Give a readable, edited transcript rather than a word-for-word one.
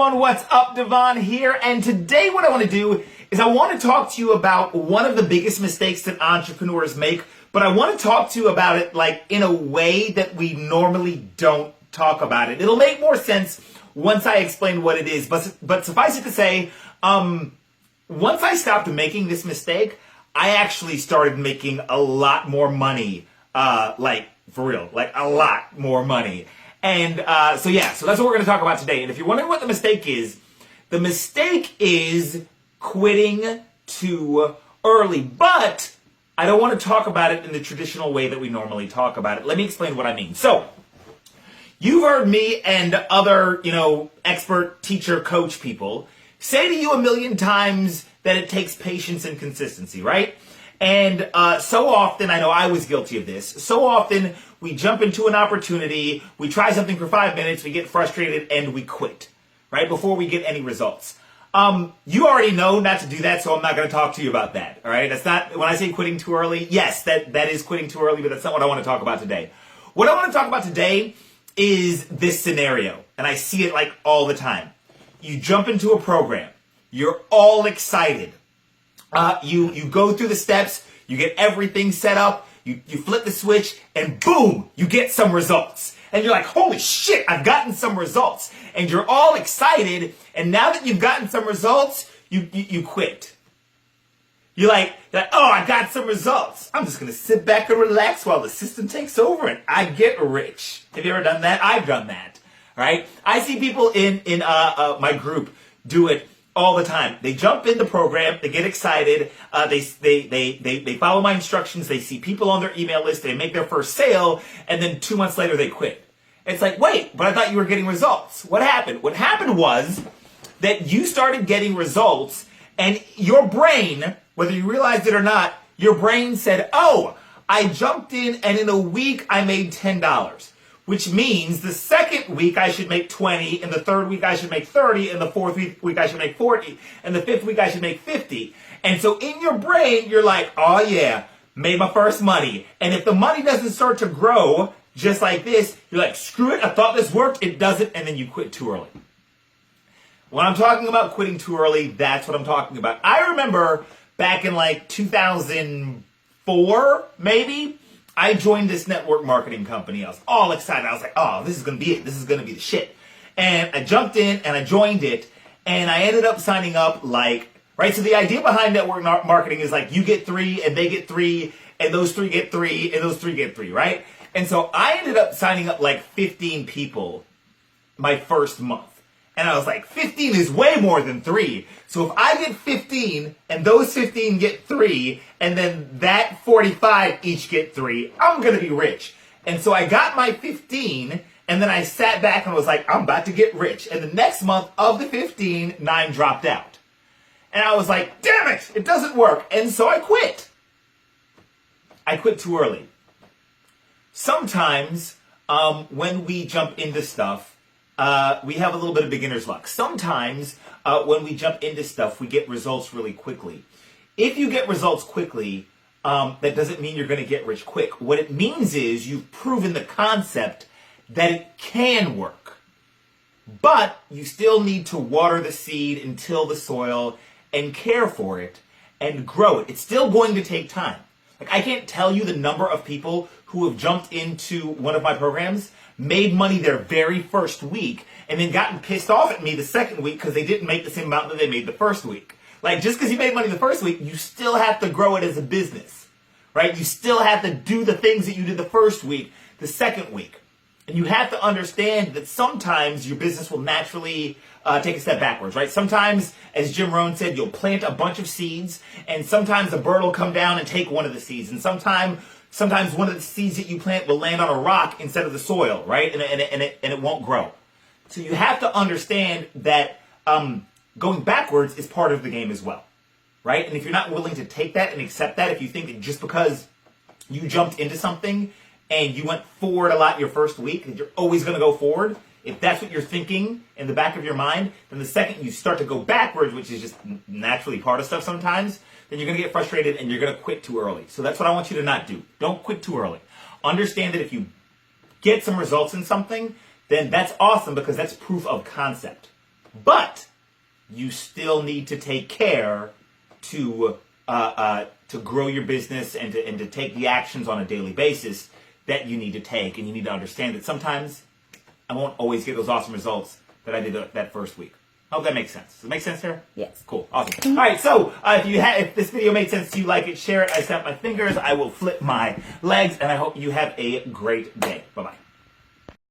everyone, what's up? Devon here, and today what I want to do is I want to talk to you about one of the biggest mistakes that entrepreneurs make, but I want to talk to you about it like in a way that we normally don't talk about it. It'll make more sense once I explain what it is, but suffice it to say, once I stopped making this mistake, I actually started making a lot more money, like for real, like a lot more money. And so that's what we're going to talk about today. And if you're wondering what the mistake is quitting too early. But I don't want to talk about it in the traditional way that we normally talk about it. Let me explain what I mean. So you've heard me and other, expert teacher, coach people say to you a million times that it takes patience and consistency, right? And so often, I know I was guilty of this, so often we jump into an opportunity, we try something for 5 minutes, we get frustrated, and we quit, right? Before we get any results. You already know not to do that, so I'm not going to talk to you about that, all right? That's not, when I say quitting too early, yes, that is quitting too early, but that's not what I want to talk about today. What I want to talk about today is this scenario, and I see it like all the time. You jump into a program, you're all excited. You go through the steps, you get everything set up, you flip the switch, and boom, you get some results. And you're like, holy shit, I've gotten some results. And you're all excited, and now that you've gotten some results, you quit. You're like, oh, I got some results. I'm just going to sit back and relax while the system takes over and I get rich. Have you ever done that? I've done that, right? I see people in my group do it all the time. They jump in the program, they get excited, they follow my instructions, they see people on their email list, they make their first sale, and then 2 months later they quit. It's like, wait, but I thought you were getting results. What happened? What happened was that you started getting results, and your brain, whether you realized it or not, your brain said, oh, I jumped in, and in a week I made $10. Which means the second week I should make 20, and the third week I should make 30, and the fourth week I should make 40, and the fifth week I should make 50. And so in your brain, you're like, oh yeah, made my first money. And if the money doesn't start to grow just like this, you're like, screw it, I thought this worked, it doesn't, and then you quit too early. When I'm talking about quitting too early, that's what I'm talking about. I remember back in like 2004, maybe, I joined this network marketing company. I was all excited. I was like, oh, this is going to be it. This is going to be the shit. And I jumped in and I joined it. And I ended up signing up right? So the idea behind network marketing is like you get 3 and they get 3 and those 3 get 3 and those 3 get 3, right? And so I ended up signing up like 15 people my first month. And I was like, 15 is way more than 3. So if I get 15 and those 15 get 3 and then that 45 each get 3, I'm going to be rich. And so I got my 15 and then I sat back and was like, I'm about to get rich. And the next month of the 15, 9 dropped out. And I was like, damn it, it doesn't work. And so I quit. I quit too early. Sometimes when we jump into stuff, we have a little bit of beginner's luck. Sometimes when we jump into stuff, we get results really quickly. If you get results quickly, that doesn't mean you're going to get rich quick. What it means is you've proven the concept that it can work. But you still need to water the seed and till the soil and care for it and grow it. It's still going to take time. Like, I can't tell you the number of people who have jumped into one of my programs, made money their very first week, and then gotten pissed off at me the second week because they didn't make the same amount that they made the first week. Like, just because you made money the first week, you still have to grow it as a business, right? You still have to do the things that you did the first week, the second week. And you have to understand that sometimes your business will naturally take a step backwards, right? Sometimes, as Jim Rohn said, you'll plant a bunch of seeds, and sometimes a bird will come down and take one of the seeds. And sometimes one of the seeds that you plant will land on a rock instead of the soil, right? And it won't grow. So you have to understand that going backwards is part of the game as well, right? And if you're not willing to take that and accept that, if you think that just because you jumped into something and you went forward a lot your first week, that you're always going to go forward, if that's what you're thinking in the back of your mind, then the second you start to go backwards, which is just naturally part of stuff sometimes, then you're going to get frustrated and you're going to quit too early. So that's what I want you to not do. Don't quit too early. Understand that if you get some results in something, then that's awesome because that's proof of concept. But you still need to take care to grow your business and to take the actions on a daily basis that you need to take. And you need to understand that sometimes I won't always get those awesome results that I did that first week. I hope that makes sense. Does it make sense, Sarah? Yes. Cool. Awesome. All right. So if this video made sense to you, like it, share it. I snap my fingers. I will flip my legs, and I hope you have a great day. Bye bye.